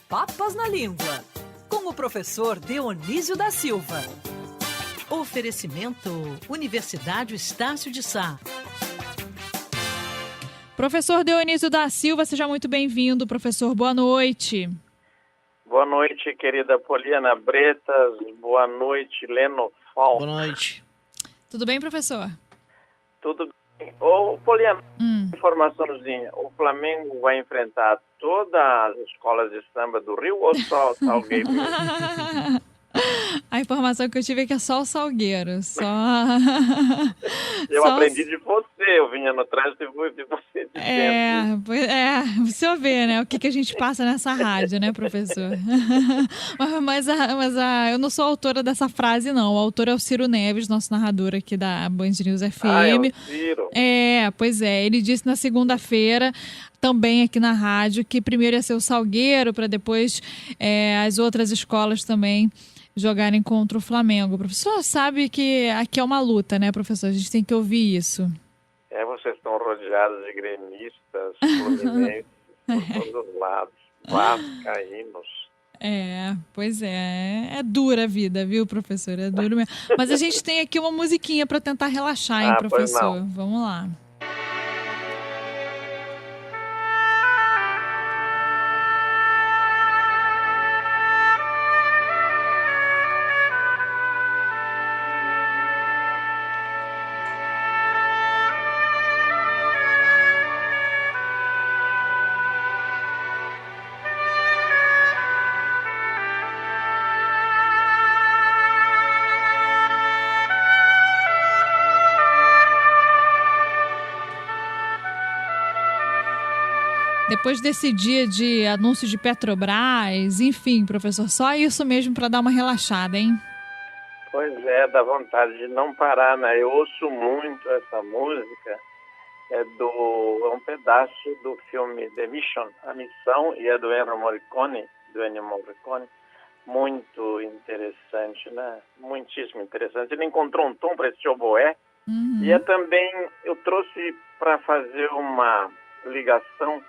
Papas na Língua, com o professor Dionísio da Silva. Oferecimento Universidade Estácio de Sá. Professor Dionísio da Silva, seja muito bem-vindo. Professor, boa noite. Boa noite, querida Poliana Bretas. Boa noite, Leno Fal. Boa noite. Tudo bem, professor? Tudo bem. Ô, Poliana, informaçãozinha. O Flamengo vai enfrentar todas as escolas de samba do Rio ou só Salgueiro? A informação que eu tive é que é só o Salgueiro. Eu aprendi de você. Eu vinha no trânsito e fui de você dizendo. Você vê, né? O que a gente passa nessa rádio, né, professor? mas eu não sou autora dessa frase, não. O autor é o Ciro Neves, nosso narrador aqui da Band News FM. Ah, é o Ciro. Pois é. Ele disse na segunda-feira, também aqui na rádio, que primeiro ia ser o Salgueiro, para depois as outras escolas também jogarem contra o Flamengo. O professor sabe que aqui é uma luta, né, professor? A gente tem que ouvir isso. Vocês estão rodeados de gremistas, fluminenses, por todos os lados, vascaínos. Pois é. É dura a vida, viu, professor? É duro mesmo. Mas a gente tem aqui uma musiquinha para tentar relaxar, hein, professor? Vamos lá. Depois desse dia de anúncio de Petrobras, enfim, professor, só isso mesmo para dar uma relaxada, hein? Pois é, dá vontade de não parar, né? Eu ouço muito essa música, é um pedaço do filme The Mission, A Missão, e é do Ennio Morricone, muito interessante, né? Muitíssimo interessante. Ele encontrou um tom para esse oboé, e também, eu trouxe para fazer uma ligação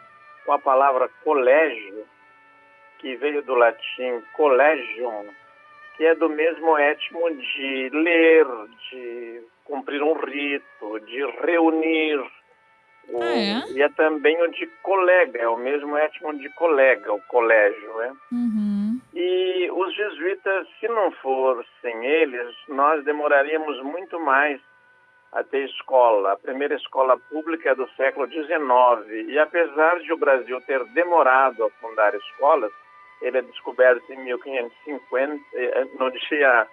com a palavra colégio, que veio do latim collegium, que é do mesmo étimo de ler, de cumprir um rito, de reunir. E é também o de colega, é o mesmo étimo de colega, o colégio. E os jesuítas, se não fossem eles, nós demoraríamos muito mais a ter escola. A primeira escola pública é do século XIX. E apesar de o Brasil ter demorado a fundar escolas, ele é descoberto em 1550, no dia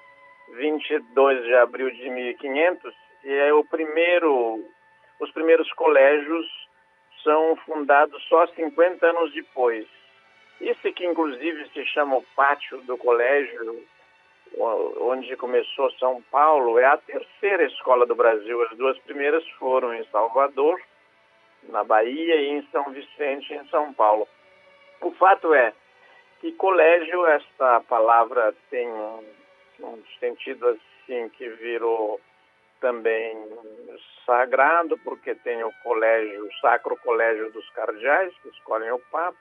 22 de abril de 1500, e é os primeiros colégios são fundados só 50 anos depois. Esse que inclusive se chama o pátio do colégio, onde começou São Paulo, é a terceira escola do Brasil. As duas primeiras foram em Salvador, na Bahia, e em São Vicente, em São Paulo. O fato é que colégio, esta palavra tem um sentido assim que virou também sagrado, porque tem o colégio, o Sacro Colégio dos Cardeais, que escolhem o Papa,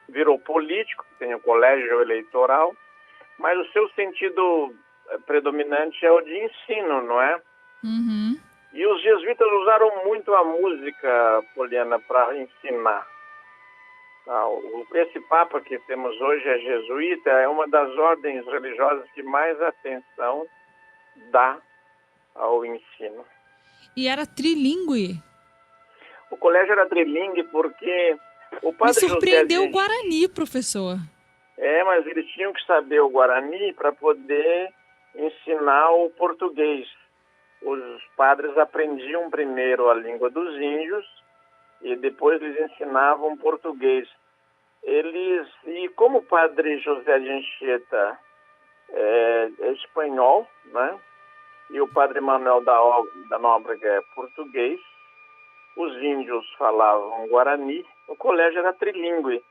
virou político, tem o colégio eleitoral, mas o seu sentido predominante é o de ensino, não é? E os jesuítas usaram muito a música, Poliana, para ensinar. Esse Papa que temos hoje é jesuíta, é uma das ordens religiosas que mais atenção dá ao ensino. E era trilingüe? O colégio era trilingue porque o padre Me surpreendeu José o Guarani, professor. Mas eles tinham que saber o Guarani para poder ensinar o português. Os padres aprendiam primeiro a língua dos índios e depois eles ensinavam português. E como o padre José de Anchieta é espanhol, né? E o padre Manuel da Nóbrega é português, os índios falavam Guarani, o colégio era trilingüe.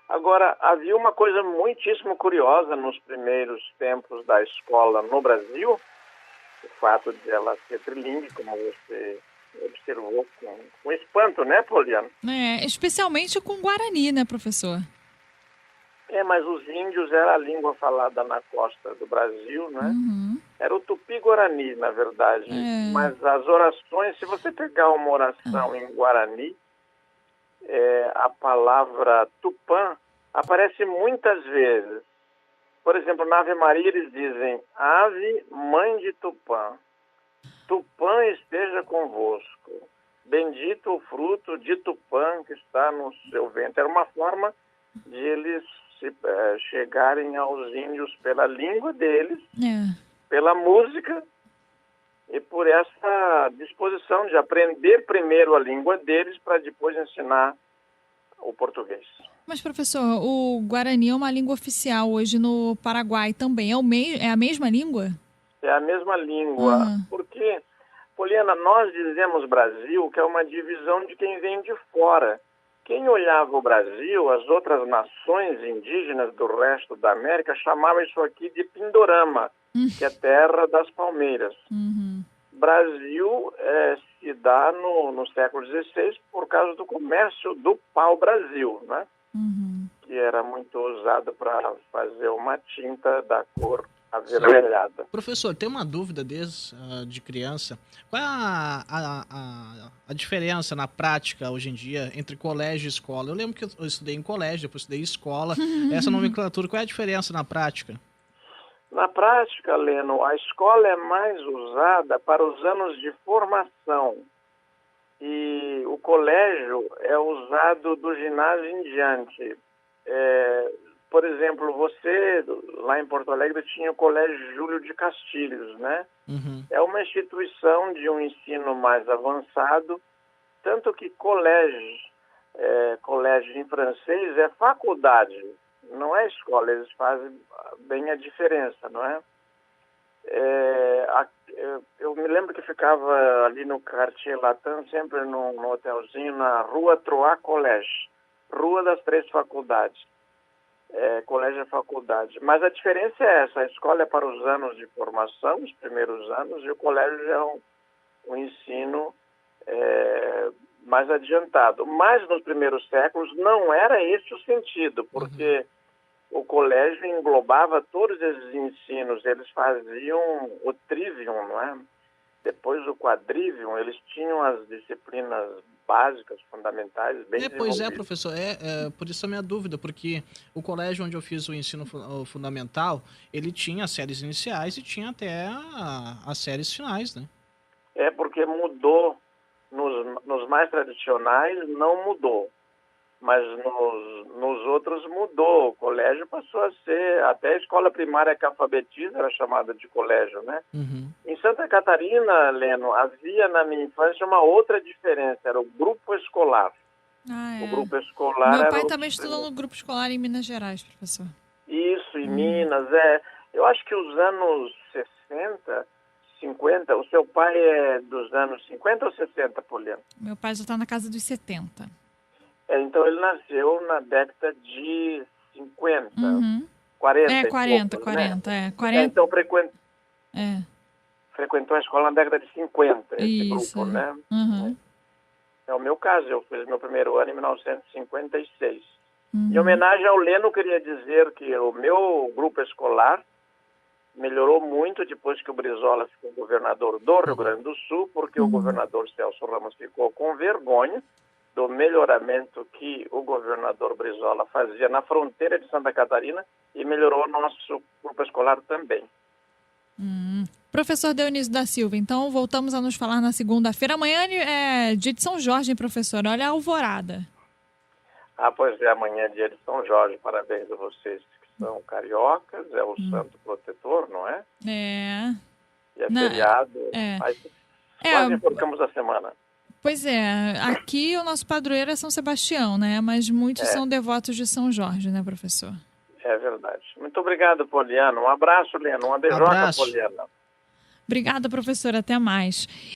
Agora, havia uma coisa muitíssimo curiosa nos primeiros tempos da escola no Brasil, o fato de ela ser trilingue, como você observou com espanto, né, Poliana? Especialmente com Guarani, né, professor? mas os índios era a língua falada na costa do Brasil, né? Era o Tupi-Guarani, na verdade. Mas as orações, se você pegar uma oração em Guarani, a palavra Tupã aparece muitas vezes. Por exemplo, na Ave Maria eles dizem: Ave, mãe de Tupã, Tupã esteja convosco, bendito o fruto de Tupã que está no seu ventre. Era uma forma de eles chegarem aos índios pela língua deles, pela música e por essa disposição de aprender primeiro a língua deles para depois ensinar o português. Mas, professor, o Guarani é uma língua oficial hoje no Paraguai também. É a mesma língua? É a mesma língua. Porque, Poliana, nós dizemos Brasil, que é uma divisão de quem vem de fora. Quem olhava o Brasil, as outras nações indígenas do resto da América, chamavam isso aqui de Pindorama, que é terra das palmeiras. Brasil se dá no século XVI por causa do comércio do pau-brasil, né? Que era muito usado para fazer uma tinta da cor avermelhada. Professor, tem uma dúvida de criança. Qual é a diferença na prática hoje em dia entre colégio e escola? Eu lembro que eu estudei em colégio, depois estudei em escola. Essa nomenclatura, qual é a diferença na prática? Na prática, Leno, a escola é mais usada para os anos de formação e o colégio é usado do ginásio em diante. Por exemplo, você, lá em Porto Alegre, tinha o Colégio Júlio de Castilhos, né? É uma instituição de um ensino mais avançado, tanto que colégio em francês é faculdade, não é escola, eles fazem bem a diferença, não é? Eu me lembro que ficava ali no Quartier Latin, sempre num hotelzinho, na Rua Troá Collège, Rua das Três Faculdades. Colégio é faculdade. Mas a diferença é essa: a escola é para os anos de formação, os primeiros anos, e o colégio já é um ensino mais adiantado. Mas nos primeiros séculos não era esse o sentido, porque o colégio englobava todos esses ensinos. Eles faziam o trivium, não é? Depois o quadrivium, eles tinham as disciplinas básicas, fundamentais, bem desenvolvidas. Pois é, professor, por isso a minha dúvida, porque o colégio onde eu fiz o ensino fundamental, ele tinha as séries iniciais e tinha até as séries finais, né? Porque mudou, nos mais tradicionais não mudou, mas nos outros mudou. O colégio passou a ser, até a escola primária que alfabetiza era chamada de colégio, né? Em Santa Catarina, Leno, havia na minha infância uma outra diferença, era o grupo escolar. O grupo escolar Meu pai também estudou no grupo escolar em Minas Gerais, professor. Isso, em Minas, Eu acho que os anos 60, 50, o seu pai é dos anos 50 ou 60, Poliana? Meu pai já está na casa dos 70. Então ele nasceu na década de 50, 40. 40, poucos, 40, né? 40. Então frequentou a escola na década de 50, esse grupo, né? É o meu caso, eu fiz meu primeiro ano em 1956. Em homenagem ao Leno, eu queria dizer que o meu grupo escolar melhorou muito depois que o Brizola ficou governador do Rio Grande do Sul, porque o governador Celso Ramos ficou com vergonha do melhoramento que o governador Brizola fazia na fronteira de Santa Catarina e melhorou o nosso grupo escolar também. Professor Dionísio da Silva, então voltamos a nos falar na segunda-feira. Amanhã é dia de São Jorge, hein, professor? Olha a alvorada. Pois é, amanhã é dia de São Jorge. Parabéns a vocês que são cariocas. É o santo protetor, não é? E é feriado. Quase enforcamos a semana. Pois é, aqui o nosso padroeiro é São Sebastião, né? Mas muitos são devotos de São Jorge, né, professor? É verdade. Muito obrigado, Poliana. Um abraço, Leno. Uma beijoca, Poliana. Obrigada, professora. Até mais.